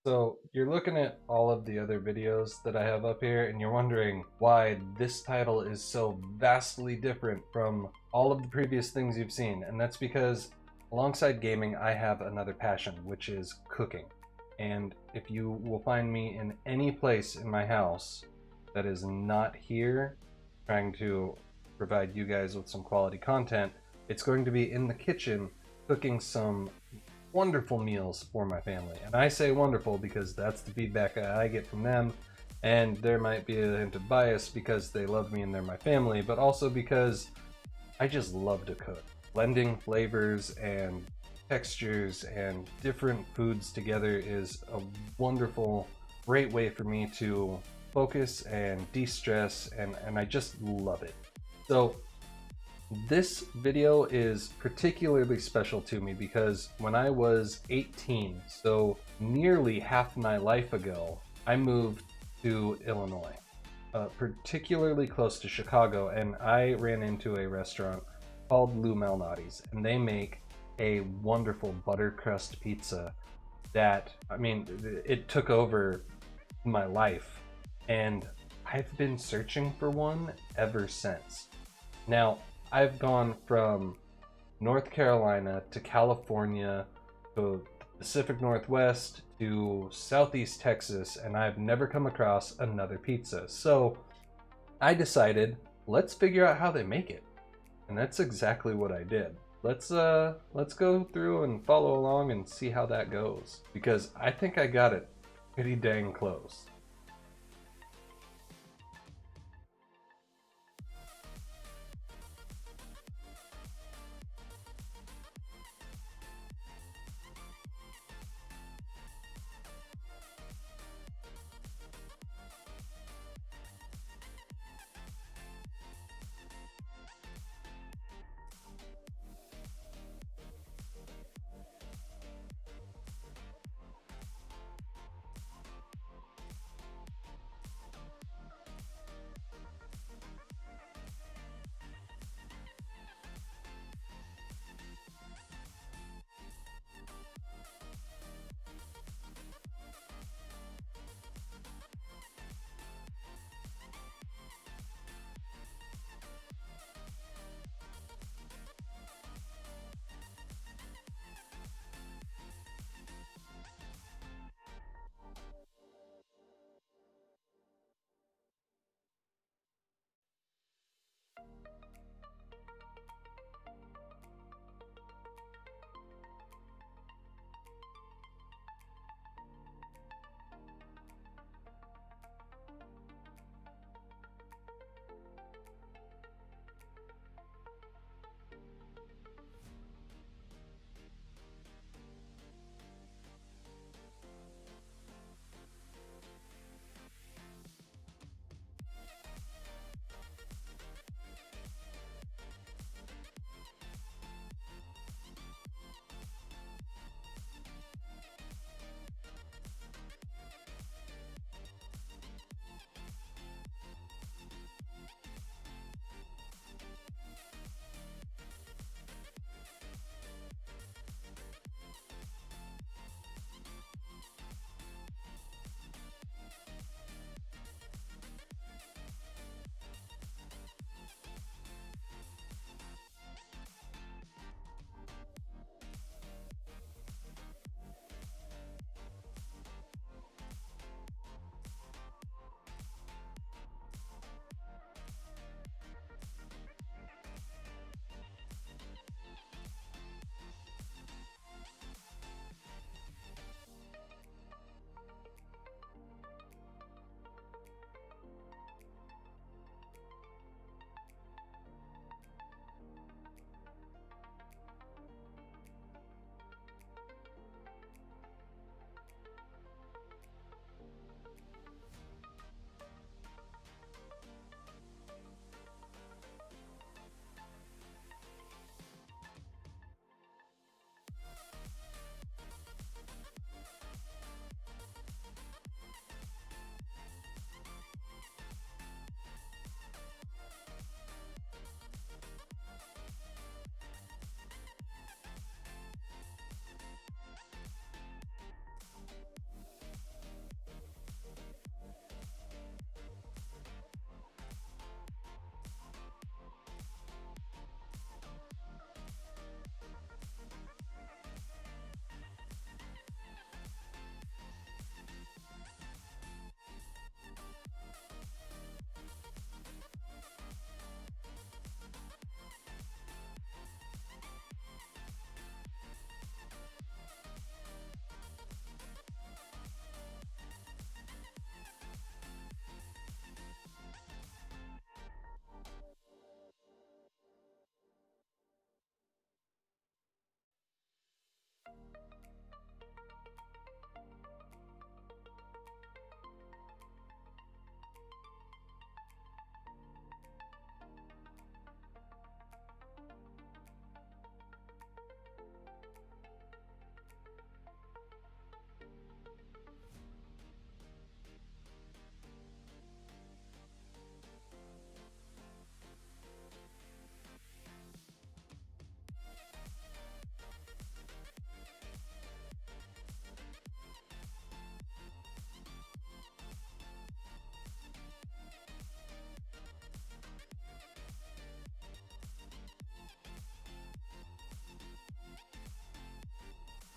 So you're looking at all of the other videos that I have up here and you're wondering why this title is so vastly different from all of the previous things you've seen. And that's because alongside gaming, I have another passion, which is cooking. And if you will find me in any place in my house that is not here trying to provide you guys with some quality content, it's going to be in the kitchen cooking some wonderful meals for my family. And I say wonderful because that's the feedback I get from them. And there might be a hint of bias because they love me and they're my family, but also because I just love to cook. Blending flavors and textures and different foods together is a wonderful, great way for me to focus and de-stress, and I just love it. So this video is particularly special to me because when I was 18, so nearly half my life ago, I moved to Illinois, particularly close to Chicago, and I ran into a restaurant called Lou Malnati's, and they make a wonderful butter crust pizza that, I mean, it took over my life, and I've been searching for one ever since. Now, I've gone from North Carolina to California to the Pacific Northwest to Southeast Texas, and I've never come across another pizza. So I decided, let's figure out how they make it. And that's exactly what I did. Let's go through and follow along and see how that goes, because I think I got it pretty dang close.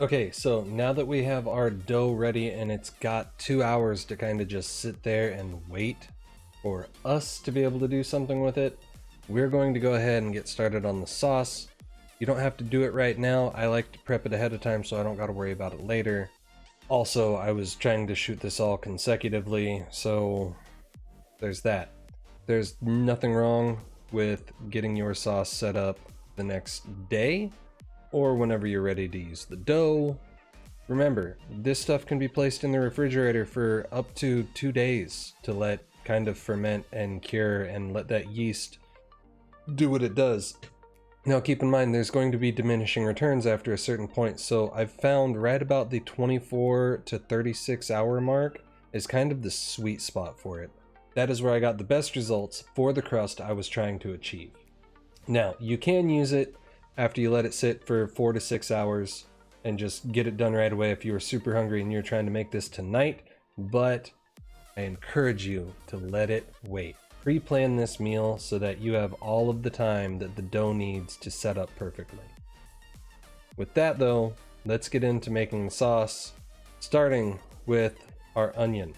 Okay, so now that we have our dough ready and it's got 2 hours to kind of just sit there and wait for us to be able to do something with it, we're going to go ahead and get started on the sauce. You don't have to do it right now. I like to prep it ahead of time so I don't got to worry about it later. Also, I was trying to shoot this all consecutively, so there's that. There's nothing wrong with getting your sauce set up the next day or whenever you're ready to use the dough. Remember, this stuff can be placed in the refrigerator for up to 2 days to let kind of ferment and cure and let that yeast do what it does. Now keep in mind there's going to be diminishing returns after a certain point, so I've found right about the 24 to 36 hour mark is kind of the sweet spot for it. That is where I got the best results for the crust I was trying to achieve. Now, you can use it after you let it sit for 4 to 6 hours and just get it done right away if you are super hungry and you're trying to make this tonight, but I encourage you to let it wait. Pre-plan this meal so that you have all of the time that the dough needs to set up perfectly. With that though, let's get into making the sauce, starting with our onion.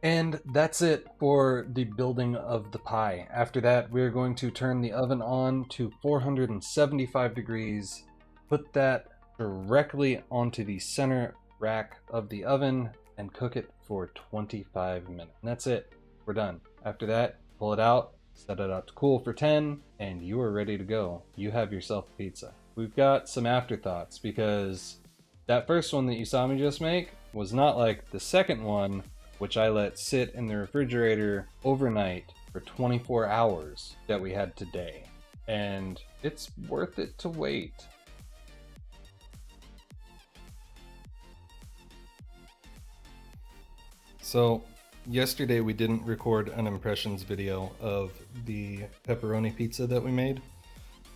And that's it for the building of the pie. After that, we're going to turn the oven on to 475 degrees, put that directly onto the center rack of the oven, and cook it for 25 minutes. And that's it. We're done. After that, pull it out, set it out to cool for 10, and you are ready to go. You have yourself a pizza. We've got some afterthoughts because that first one that you saw me just make was not like the second one, which I let sit in the refrigerator overnight for 24 hours that we had today. And it's worth it to wait. So, yesterday we didn't record an impressions video of the pepperoni pizza that we made.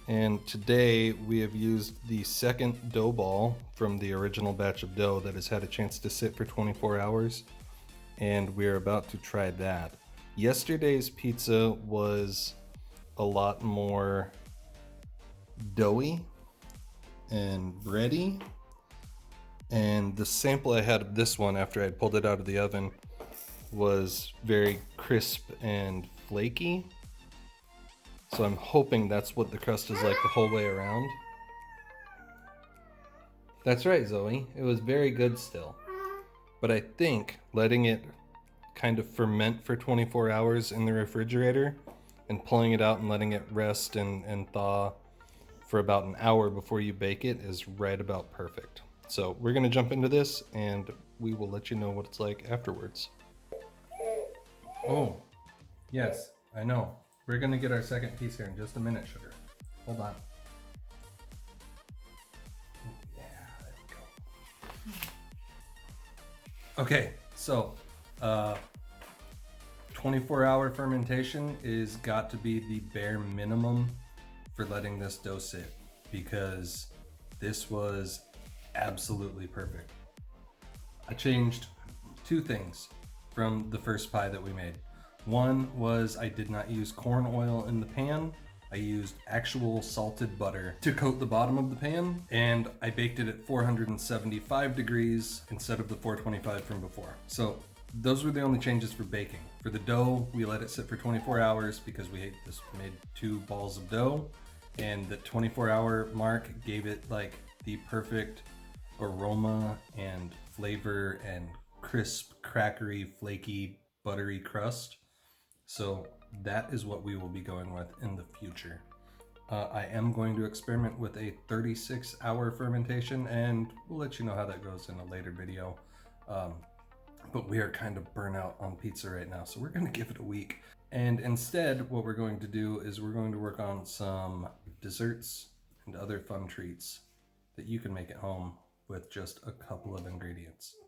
And today we have used the second dough ball from the original batch of dough that has had a chance to sit for 24 hours. And we're about to try that. Yesterday's pizza was a lot more doughy and bready, and the sample I had of this one after I pulled it out of the oven was very crisp and flaky. So I'm hoping that's what the crust is like the whole way around. That's right, Zoe. It was very good still. But I think letting it kind of ferment for 24 hours in the refrigerator and pulling it out and letting it rest and thaw for about an hour before you bake it is right about perfect. So we're gonna jump into this and we will let you know what it's like afterwards. Oh, yes, I know. We're gonna get our second piece here in just a minute, sugar. Hold on. Okay, so 24-hour fermentation is got to be the bare minimum for letting this dough sit, because this was absolutely perfect. I changed two things from the first pie that we made. One was I did not use corn oil in the pan. I used actual salted butter to coat the bottom of the pan, and I baked it at 475 degrees instead of the 425 from before. So those were the only changes for baking. For the dough, we let it sit for 24 hours because we made 2 balls of dough, and the 24-hour mark gave it like the perfect aroma and flavor and crisp, crackery, flaky, buttery crust. So that is what we will be going with in the future. I am going to experiment with a 36-hour fermentation, and we'll let you know how that goes in a later video. But we are kind of burnt out on pizza right now, so we're going to give it a week. And instead, what we're going to do is we're going to work on some desserts and other fun treats that you can make at home with just a couple of ingredients.